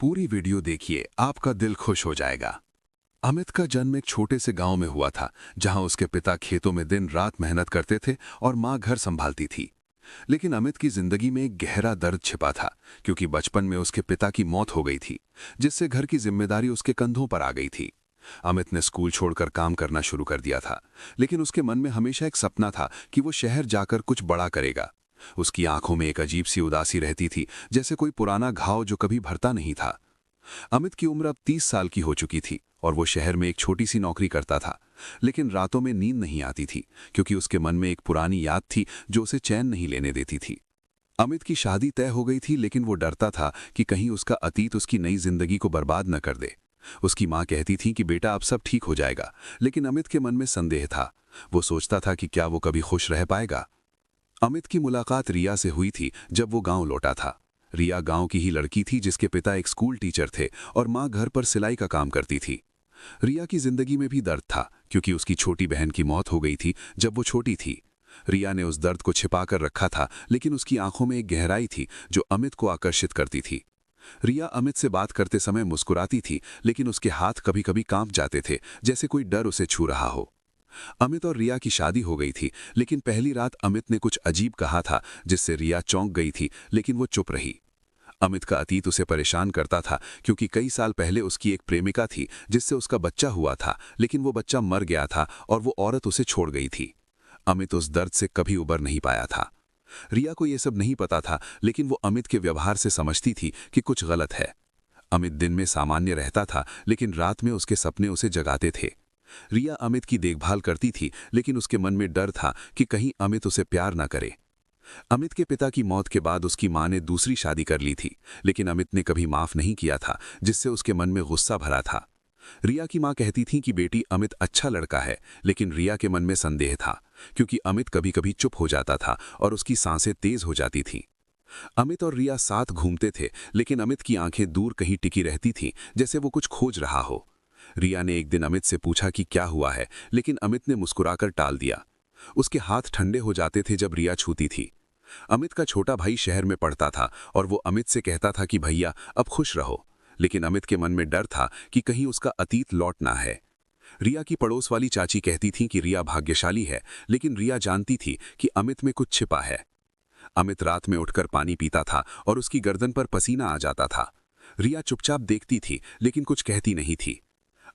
पूरी वीडियो देखिए, आपका दिल खुश हो जाएगा। अमित का जन्म एक छोटे से गांव में हुआ था, जहां उसके पिता खेतों में दिन रात मेहनत करते थे और मां घर संभालती थी। लेकिन अमित की जिंदगी में एक गहरा दर्द छिपा था, क्योंकि बचपन में उसके पिता की मौत हो गई थी, जिससे घर की जिम्मेदारी उसके कंधों पर आ गई थी। अमित ने स्कूल छोड़कर काम करना शुरू कर दिया था, लेकिन उसके मन में हमेशा एक सपना था कि वो शहर जाकर कुछ बड़ा करेगा। उसकी आंखों में एक अजीब सी उदासी रहती थी, जैसे कोई पुराना घाव जो कभी भरता नहीं था। अमित की उम्र अब 30 साल की हो चुकी थी और वो शहर में एक छोटी सी नौकरी करता था। लेकिन रातों में नींद नहीं आती थी, क्योंकि उसके मन में एक पुरानी याद थी जो उसे चैन नहीं लेने देती थी। अमित की शादी तय हो गई थी, लेकिन वो डरता था कि कहीं उसका अतीत उसकी नई जिंदगी को बर्बाद न कर दे। उसकी माँ कहती थी कि बेटा अब सब ठीक हो जाएगा, लेकिन अमित के मन में संदेह था। वो सोचता था कि क्या वो कभी खुश रह पाएगा। अमित की मुलाकात रिया से हुई थी जब वो गांव लौटा था। रिया गांव की ही लड़की थी, जिसके पिता एक स्कूल टीचर थे और मां घर पर सिलाई का काम करती थी। रिया की जिंदगी में भी दर्द था, क्योंकि उसकी छोटी बहन की मौत हो गई थी जब वो छोटी थी। रिया ने उस दर्द को छिपा कर रखा था, लेकिन उसकी आंखों में एक गहराई थी जो अमित को आकर्षित करती थी। रिया अमित से बात करते समय मुस्कुराती थी, लेकिन उसके हाथ कभी कभी कांप जाते थे, जैसे कोई डर उसे छू रहा हो। अमित और रिया की शादी हो गई थी, लेकिन पहली रात अमित ने कुछ अजीब कहा था, जिससे रिया चौंक गई थी, लेकिन वो चुप रही। अमित का अतीत उसे परेशान करता था, क्योंकि कई साल पहले उसकी एक प्रेमिका थी जिससे उसका बच्चा हुआ था, लेकिन वो बच्चा मर गया था और वो औरत उसे छोड़ गई थी। अमित उस दर्द से कभी उबर नहीं पाया था। रिया को यह सब नहीं पता था, लेकिन वो अमित के व्यवहार से समझती थी कि कुछ गलत है। अमित दिन में सामान्य रहता था, लेकिन रात में उसके सपने उसे जगाते थे। रिया अमित की देखभाल करती थी, लेकिन उसके मन में डर था कि कहीं अमित उसे प्यार ना करे। अमित के पिता की मौत के बाद उसकी मां ने दूसरी शादी कर ली थी, लेकिन अमित ने कभी माफ नहीं किया था, जिससे उसके मन में गुस्सा भरा था। रिया की मां कहती थी कि बेटी अमित अच्छा लड़का है, लेकिन रिया के मन में संदेह था, क्योंकि अमित कभी कभी चुप हो जाता था और उसकी सांसें तेज हो जाती थीं। अमित और रिया साथ घूमते थे, लेकिन अमित की आंखें दूर कहीं टिकी रहती थीं, जैसे वो कुछ खोज रहा हो। रिया ने एक दिन अमित से पूछा कि क्या हुआ है, लेकिन अमित ने मुस्कुराकर टाल दिया। उसके हाथ ठंडे हो जाते थे जब रिया छूती थी। अमित का छोटा भाई शहर में पढ़ता था और वो अमित से कहता था कि भैया अब खुश रहो, लेकिन अमित के मन में डर था कि कहीं उसका अतीत लौटना है। रिया की पड़ोस वाली चाची कहती थी कि रिया भाग्यशाली है, लेकिन रिया जानती थी कि अमित में कुछ छिपा है। अमित रात में उठकर पानी पीता था और उसकी गर्दन पर पसीना आ जाता था। रिया चुपचाप देखती थी, लेकिन कुछ कहती नहीं थी।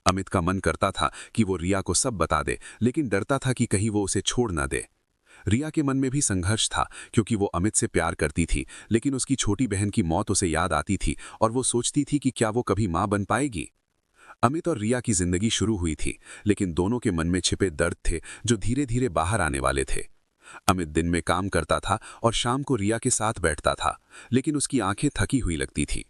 अमित का मन करता था कि वो रिया को सब बता दे, लेकिन डरता था कि कहीं वो उसे छोड़ न दे। रिया के मन में भी संघर्ष था, क्योंकि वो अमित से प्यार करती थी, लेकिन उसकी छोटी बहन की मौत उसे याद आती थी और वो सोचती थी कि क्या वो कभी मां बन पाएगी। अमित और रिया की जिंदगी शुरू हुई थी, लेकिन दोनों के मन में छिपे दर्द थे जो धीरे धीरे बाहर आने वाले थे। अमित दिन में काम करता था और शाम को रिया के साथ बैठता था, लेकिन उसकी आंखें थकी हुई लगती थी।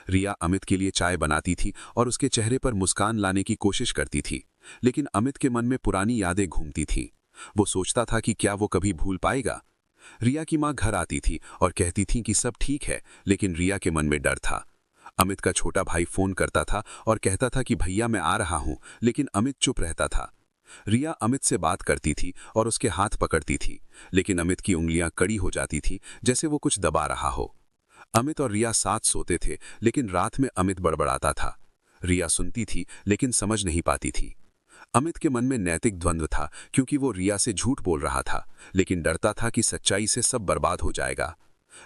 रिया अमित के लिए चाय बनाती थी और उसके चेहरे पर मुस्कान लाने की कोशिश करती थी, लेकिन अमित के मन में पुरानी यादें घूमती थीं। वो सोचता था कि क्या वो कभी भूल पाएगा। रिया की मां घर आती थी और कहती थी कि सब ठीक है, लेकिन रिया के मन में डर था। अमित का छोटा भाई फोन करता था और कहता था कि भैया मैं आ रहा हूं, लेकिन अमित चुप रहता था। रिया अमित से बात करती थी और उसके हाथ पकड़ती थी, लेकिन अमित की उंगलियां कड़ी हो जाती थी, जैसे वो कुछ दबा रहा हो। अमित और रिया साथ सोते थे, लेकिन रात में अमित बड़बड़ाता था। रिया सुनती थी, लेकिन समझ नहीं पाती थी। अमित के मन में नैतिक द्वंद्व था, क्योंकि वो रिया से झूठ बोल रहा था, लेकिन डरता था कि सच्चाई से सब बर्बाद हो जाएगा।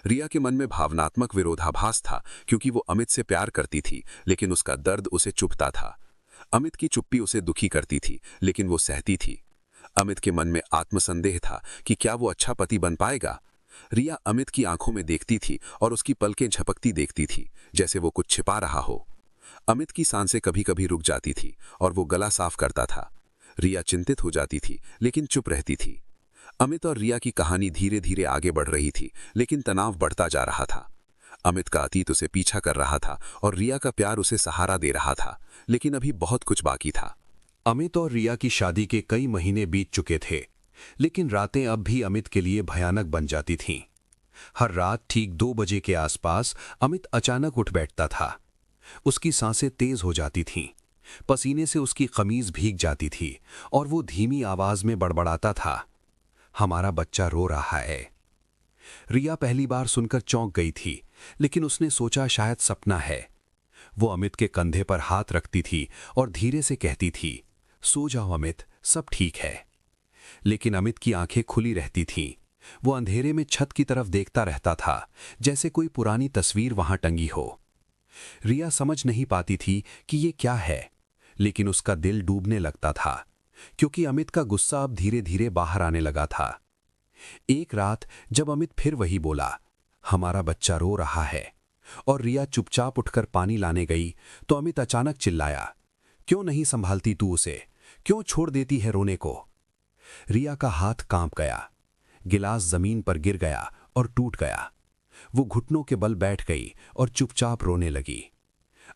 रिया के मन में भावनात्मक विरोधाभास था, क्योंकि वो अमित से प्यार करती थी, लेकिन उसका दर्द उसे चुभता था। अमित की चुप्पी उसे दुखी करती थी, लेकिन वो सहती थी। अमित के मन में आत्मसंदेह था कि क्या वो अच्छा पति बन पाएगा। रिया अमित की आंखों में देखती थी और उसकी पलकें झपकती देखती थी, जैसे वो कुछ छिपा रहा हो। अमित की सांसें कभी कभी रुक जाती थी और वो गला साफ करता था। रिया चिंतित हो जाती थी, लेकिन चुप रहती थी। अमित और रिया की कहानी धीरे धीरे आगे बढ़ रही थी, लेकिन तनाव बढ़ता जा रहा था। अमित का अतीत उसे पीछा कर रहा था और रिया का प्यार उसे सहारा दे रहा था, लेकिन अभी बहुत कुछ बाकी था। अमित और रिया की शादी के कई महीने बीत चुके थे, लेकिन रातें अब भी अमित के लिए भयानक बन जाती थीं। हर रात ठीक 2 बजे के आसपास अमित अचानक उठ बैठता था। उसकी सांसें तेज हो जाती थीं, पसीने से उसकी कमीज भीग जाती थी और वो धीमी आवाज में बड़बड़ाता था, हमारा बच्चा रो रहा है। रिया पहली बार सुनकर चौंक गई थी, लेकिन उसने सोचा शायद सपना है। वो अमित के कंधे पर हाथ रखती थी और धीरे से कहती थी, सो जाओ अमित, सब ठीक है। लेकिन अमित की आंखें खुली रहती थीं। वो अंधेरे में छत की तरफ देखता रहता था, जैसे कोई पुरानी तस्वीर वहां टंगी हो। रिया समझ नहीं पाती थी कि ये क्या है, लेकिन उसका दिल डूबने लगता था, क्योंकि अमित का गुस्सा अब धीरे धीरे बाहर आने लगा था। एक रात जब अमित फिर वही बोला, हमारा बच्चा रो रहा है, और रिया चुपचाप उठकर पानी लाने गई, तो अमित अचानक चिल्लाया, क्यों नहीं संभालती तू उसे, क्यों छोड़ देती है रोने को। रिया का हाथ कांप गया, गिलास जमीन पर गिर गया और टूट गया। वो घुटनों के बल बैठ गई और चुपचाप रोने लगी।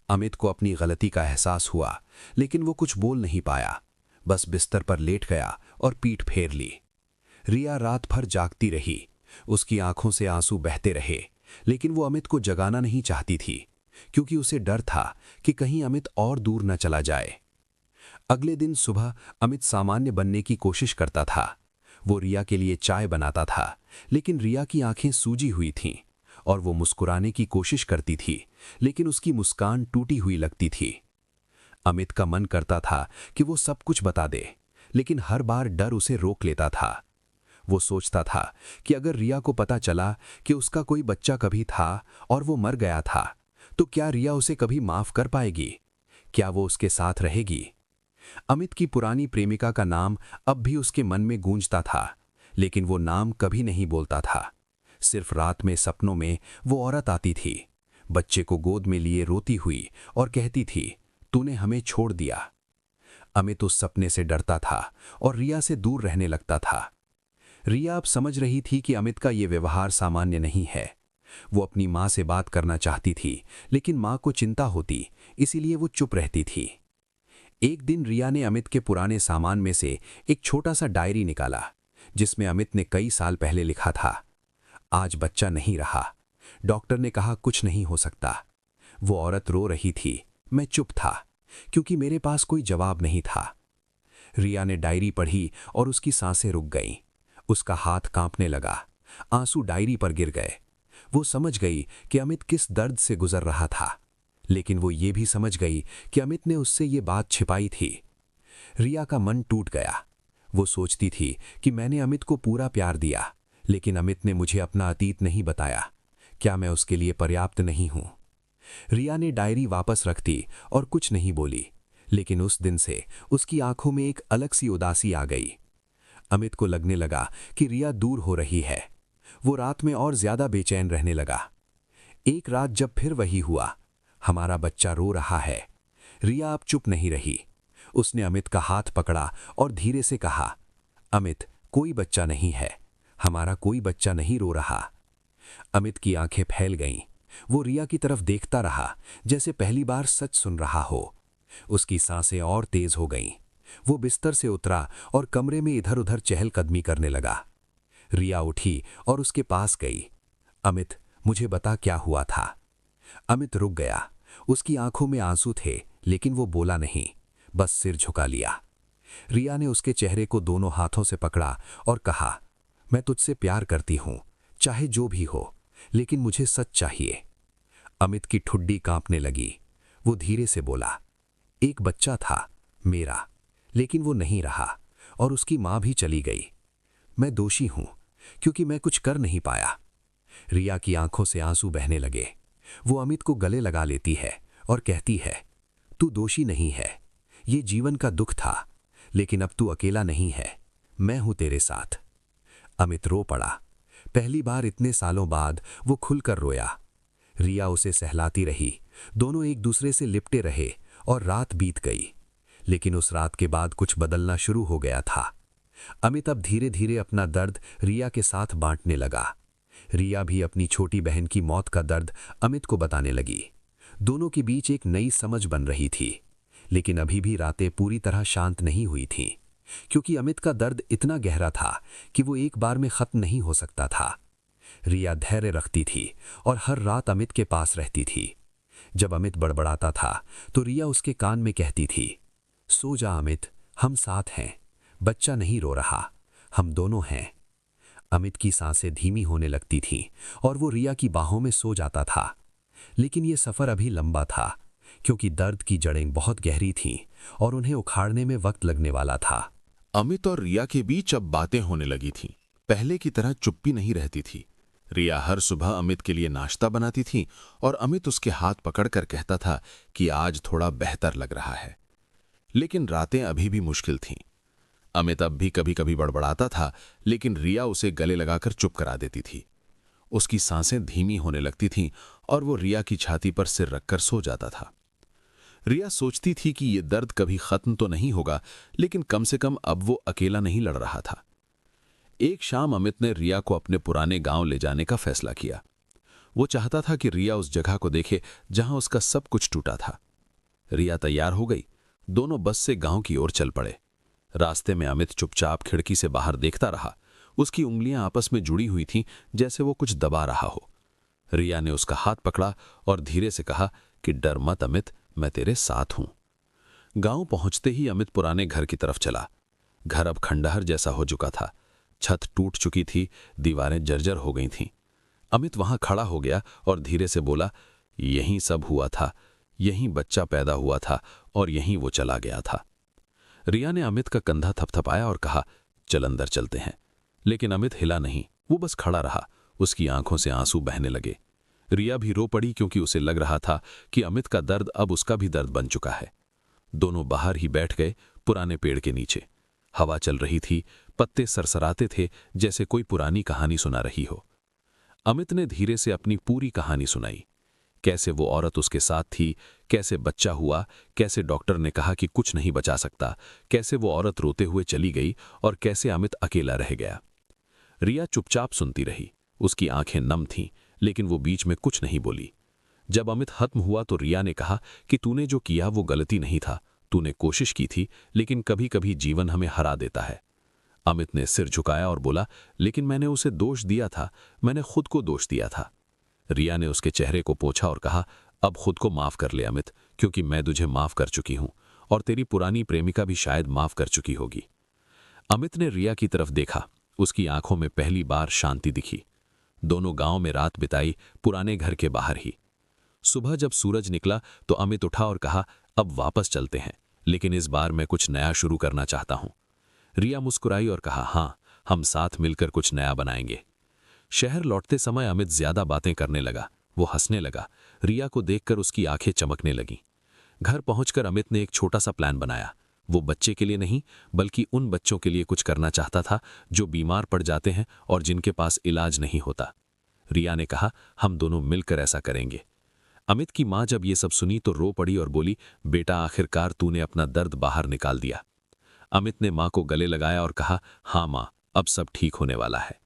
अमित को अपनी गलती का एहसास हुआ, लेकिन वो कुछ बोल नहीं पाया, बस बिस्तर पर लेट गया और पीठ फेर ली। रिया रात भर जागती रही, उसकी आंखों से आंसू बहते रहे, लेकिन वो अमित को जगाना नहीं चाहती थी, क्योंकि उसे डर था कि कहीं अमित और दूर न चला जाए। अगले दिन सुबह अमित सामान्य बनने की कोशिश करता था। वो रिया के लिए चाय बनाता था, लेकिन रिया की आंखें सूजी हुई थीं और वो मुस्कुराने की कोशिश करती थी, लेकिन उसकी मुस्कान टूटी हुई लगती थी। अमित का मन करता था कि वो सब कुछ बता दे, लेकिन हर बार डर उसे रोक लेता था। वो सोचता था कि अगर रिया को पता चला कि उसका कोई बच्चा कभी था और वो मर गया था, तो क्या रिया उसे कभी माफ कर पाएगी? क्या वो उसके साथ रहेगी? अमित की पुरानी प्रेमिका का नाम अब भी उसके मन में गूंजता था, लेकिन वो नाम कभी नहीं बोलता था। सिर्फ रात में सपनों में वो औरत आती थी, बच्चे को गोद में लिए रोती हुई, और कहती थी, तूने हमें छोड़ दिया। अमित उस सपने से डरता था और रिया से दूर रहने लगता था। रिया अब समझ रही थी कि अमित का ये व्यवहार सामान्य नहीं है। वो अपनी माँ से बात करना चाहती थी, लेकिन माँ को चिंता होती, इसीलिए वो चुप रहती थी। एक दिन रिया ने अमित के पुराने सामान में से एक छोटा सा डायरी निकाला, जिसमें अमित ने कई साल पहले लिखा था, आज बच्चा नहीं रहा, डॉक्टर ने कहा कुछ नहीं हो सकता। वो औरत रो रही थी, मैं चुप था, क्योंकि मेरे पास कोई जवाब नहीं था। रिया ने डायरी पढ़ी और उसकी सांसें रुक गईं। उसका हाथ कांपने लगा, आंसू डायरी पर गिर गए। वो समझ गई कि अमित किस दर्द से गुजर रहा था, लेकिन वो ये भी समझ गई कि अमित ने उससे ये बात छिपाई थी। रिया का मन टूट गया। वो सोचती थी कि मैंने अमित को पूरा प्यार दिया, लेकिन अमित ने मुझे अपना अतीत नहीं बताया। क्या मैं उसके लिए पर्याप्त नहीं हूं? रिया ने डायरी वापस रख दी और कुछ नहीं बोली, लेकिन उस दिन से उसकी आंखों में एक अलग सी उदासी आ गई। अमित को लगने लगा कि रिया दूर हो रही है। वो रात में और ज्यादा बेचैन रहने लगा। एक रात जब फिर वही हुआ, हमारा बच्चा रो रहा है, रिया अब चुप नहीं रही। उसने अमित का हाथ पकड़ा और धीरे से कहा, अमित, कोई बच्चा नहीं है, हमारा कोई बच्चा नहीं रो रहा। अमित की आंखें फैल गईं। वो रिया की तरफ देखता रहा, जैसे पहली बार सच सुन रहा हो। उसकी सांसें और तेज हो गईं। वो बिस्तर से उतरा और कमरे में इधर उधर चहलकदमी करने लगा। रिया उठी और उसके पास गई। अमित, मुझे बता क्या हुआ था। अमित रुक गया। उसकी आंखों में आंसू थे, लेकिन वो बोला नहीं, बस सिर झुका लिया। रिया ने उसके चेहरे को दोनों हाथों से पकड़ा और कहा, मैं तुझसे प्यार करती हूं, चाहे जो भी हो, लेकिन मुझे सच चाहिए। अमित की ठुड्डी कांपने लगी। वो धीरे से बोला, एक बच्चा था मेरा, लेकिन वो नहीं रहा और उसकी मां भी चली गई। मैं दोषी हूं, क्योंकि मैं कुछ कर नहीं पाया। रिया की आंखों से आंसू बहने लगे। वो अमित को गले लगा लेती है और कहती है, तू दोषी नहीं है, ये जीवन का दुख था, लेकिन अब तू अकेला नहीं है, मैं हूं तेरे साथ। अमित रो पड़ा। पहली बार इतने सालों बाद वो खुलकर रोया। रिया उसे सहलाती रही। दोनों एक दूसरे से लिपटे रहे और रात बीत गई। लेकिन उस रात के बाद कुछ बदलना शुरू हो गया था। अमित अब धीरे धीरे अपना दर्द रिया के साथ बांटने लगा। रिया भी अपनी छोटी बहन की मौत का दर्द अमित को बताने लगी। दोनों के बीच एक नई समझ बन रही थी, लेकिन अभी भी रातें पूरी तरह शांत नहीं हुई थीं, क्योंकि अमित का दर्द इतना गहरा था कि वो एक बार में खत्म नहीं हो सकता था। रिया धैर्य रखती थी और हर रात अमित के पास रहती थी। जब अमित बड़बड़ाता था तो रिया उसके कान में कहती थी, सो जा अमित, हम साथ हैं, बच्चा नहीं रो रहा, हम दोनों हैं। अमित की सांसें धीमी होने लगती थीं और वो रिया की बाहों में सो जाता था। लेकिन ये सफर अभी लंबा था, क्योंकि दर्द की जड़ें बहुत गहरी थीं और उन्हें उखाड़ने में वक्त लगने वाला था। अमित और रिया के बीच अब बातें होने लगी थीं। पहले की तरह चुप्पी नहीं रहती थी। रिया हर सुबह अमित के लिए नाश्ता बनाती थी और अमित उसके हाथ पकड़कर कहता था कि आज थोड़ा बेहतर लग रहा है। लेकिन रातें अभी भी मुश्किल थीं। अमित अब भी कभी कभी बड़बड़ाता था, लेकिन रिया उसे गले लगाकर चुप करा देती थी। उसकी सांसें धीमी होने लगती थीं और वो रिया की छाती पर सिर रखकर सो जाता था। रिया सोचती थी कि ये दर्द कभी खत्म तो नहीं होगा, लेकिन कम से कम अब वो अकेला नहीं लड़ रहा था। एक शाम अमित ने रिया को अपने पुराने गांव ले जाने का फैसला किया। वो चाहता था कि रिया उस जगह को देखे जहां उसका सब कुछ टूटा था। रिया तैयार हो गई। दोनों बस से गांव की ओर चल पड़े। रास्ते में अमित चुपचाप खिड़की से बाहर देखता रहा। उसकी उंगलियां आपस में जुड़ी हुई थीं, जैसे वो कुछ दबा रहा हो। रिया ने उसका हाथ पकड़ा और धीरे से कहा कि डर मत अमित, मैं तेरे साथ हूं। गांव पहुंचते ही अमित पुराने घर की तरफ चला। घर अब खंडहर जैसा हो चुका था। छत टूट चुकी थी, दीवारें जर्जर हो गई थीं। अमित वहां खड़ा हो गया और धीरे से बोला, यहीं सब हुआ था, यहीं बच्चा पैदा हुआ था और यहीं वो चला गया था। रिया ने अमित का कंधा थपथपाया और कहा, चल अंदर चलते हैं। लेकिन अमित हिला नहीं, वो बस खड़ा रहा। उसकी आंखों से आंसू बहने लगे। रिया भी रो पड़ी, क्योंकि उसे लग रहा था कि अमित का दर्द अब उसका भी दर्द बन चुका है। दोनों बाहर ही बैठ गए, पुराने पेड़ के नीचे। हवा चल रही थी, पत्ते सरसराते थे, जैसे कोई पुरानी कहानी सुना रही हो। अमित ने धीरे से अपनी पूरी कहानी सुनाई। कैसे वो औरत उसके साथ थी, कैसे बच्चा हुआ, कैसे डॉक्टर ने कहा कि कुछ नहीं बचा सकता, कैसे वो औरत रोते हुए चली गई और कैसे अमित अकेला रह गया। रिया चुपचाप सुनती रही। उसकी आंखें नम थीं, लेकिन वो बीच में कुछ नहीं बोली। जब अमित खत्म हुआ तो रिया ने कहा कि तूने जो किया वो गलती नहीं था, तूने कोशिश की थी, लेकिन कभी कभी जीवन हमें हरा देता है। अमित ने सिर झुकाया और बोला, लेकिन मैंने उसे दोष दिया था, मैंने खुद को दोष दिया था। रिया ने उसके चेहरे को पोंछा और कहा, अब खुद को माफ कर ले अमित, क्योंकि मैं तुझे माफ कर चुकी हूं और तेरी पुरानी प्रेमिका भी शायद माफ कर चुकी होगी। अमित ने रिया की तरफ देखा। उसकी आंखों में पहली बार शांति दिखी। दोनों गांव में रात बिताई, पुराने घर के बाहर ही। सुबह जब सूरज निकला तो अमित उठा और कहा, अब वापस चलते हैं, लेकिन इस बार मैं कुछ नया शुरू करना चाहता हूं। रिया मुस्कुराई और कहा, हाँ, हम साथ मिलकर कुछ नया बनाएंगे। शहर लौटते समय अमित ज्यादा बातें करने लगा। वो हंसने लगा। रिया को देखकर उसकी आंखें चमकने लगीं। घर पहुंचकर अमित ने एक छोटा सा प्लान बनाया। वो बच्चे के लिए नहीं, बल्कि उन बच्चों के लिए कुछ करना चाहता था जो बीमार पड़ जाते हैं और जिनके पास इलाज नहीं होता। रिया ने कहा, हम दोनों मिलकर ऐसा करेंगे। अमित की मां जब ये सब सुनी तो रो पड़ी और बोली, बेटा, आखिरकार तूने अपना दर्द बाहर निकाल दिया। अमित ने मां को गले लगाया और कहा, हाँ मां, अब सब ठीक होने वाला है।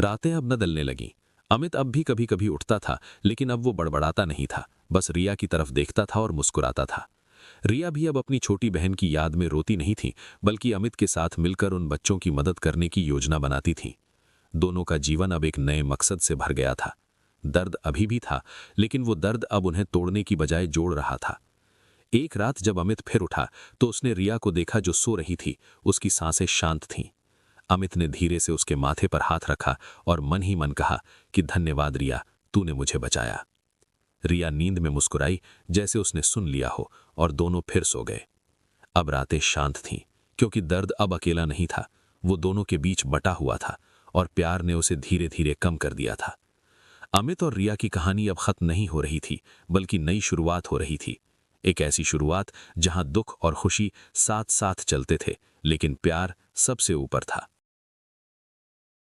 रातें अब न दलने लगीं। अमित अब भी कभी कभी उठता था, लेकिन अब वो बड़बड़ाता नहीं था, बस रिया की तरफ देखता था और मुस्कुराता था। रिया भी अब अपनी छोटी बहन की याद में रोती नहीं थी, बल्कि अमित के साथ मिलकर उन बच्चों की मदद करने की योजना बनाती थी। दोनों का जीवन अब एक नए मकसद से भर गया था। दर्द अभी भी था, लेकिन वो दर्द अब उन्हें तोड़ने की बजाय जोड़ रहा था। एक रात जब अमित फिर उठा तो उसने रिया को देखा, जो सो रही थी। उसकी सांसें शांत थीं। अमित ने धीरे से उसके माथे पर हाथ रखा और मन ही मन कहा कि धन्यवाद रिया, तूने मुझे बचाया। रिया नींद में मुस्कुराई, जैसे उसने सुन लिया हो, और दोनों फिर सो गए। अब रातें शांत थीं, क्योंकि दर्द अब अकेला नहीं था, वो दोनों के बीच बटा हुआ था और प्यार ने उसे धीरे धीरे कम कर दिया था। अमित और रिया की कहानी अब खत्म नहीं हो रही थी, बल्कि नई शुरुआत हो रही थी। एक ऐसी शुरुआत जहां दुख और खुशी साथ साथ चलते थे, लेकिन प्यार सबसे ऊपर था।